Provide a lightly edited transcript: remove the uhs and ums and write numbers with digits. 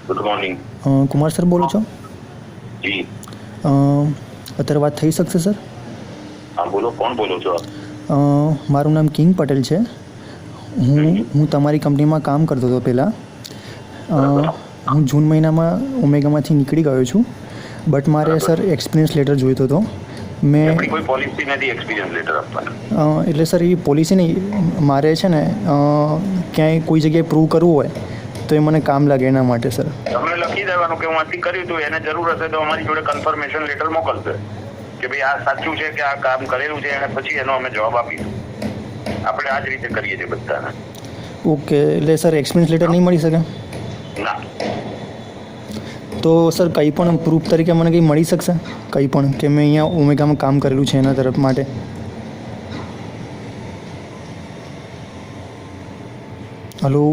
Good morning. Kumar sir બોલો છો? જી. અત્યારે વાત થઈ શકશે સર? હા બોલો, કોણ બોલો છો આપ? મારું નામ કિંગ પટેલ છે. હું તમારી કંપનીમાં કામ કરતો હતો પહેલાં. બરાબર. હું જૂન મહિનામાં ઓમેગામાંથી નીકળી ગયો છું, બટ મારે બરાબર. સર એક્સપિરિયન્સ લેટર જોઈતો હતો. મેં આપણી કોઈ પોલિસી નથી એક્સપિરિયન્સ લેટર આપવાનો. એટલે સર એ પોલિસી નહીં, મારે છે ને ક્યાંય કોઈ જગ્યાએ પ્રૂવ કરવું હોય તો એ મને કામ લાગે એના માટે સર. તમને લખી દેવાનું કે હું આથી કર્યું હતું, એને જરૂર હશે તો અમારી જોડે કન્ફર્મેશન લેટર મોકલશે કે ભાઈ આ સાચું છે કે આ કામ કરેલું છે, અને પછી એનો અમે જવાબ આપીશું. આપણે આ જ રીતે કરીએ છીએ બધાને. ઓકે, એટલે સર એક્સપિરિયન્સ લેટર નહીં મળી શકે? ના. તો સર કંઈ પણ પ્રૂફ તરીકે મને કંઈ મળી શકશે? કંઈ પણ કે મેં અહીંયા ઓમેગામાં કામ કરેલું છે એના તરફ માટે? હલો.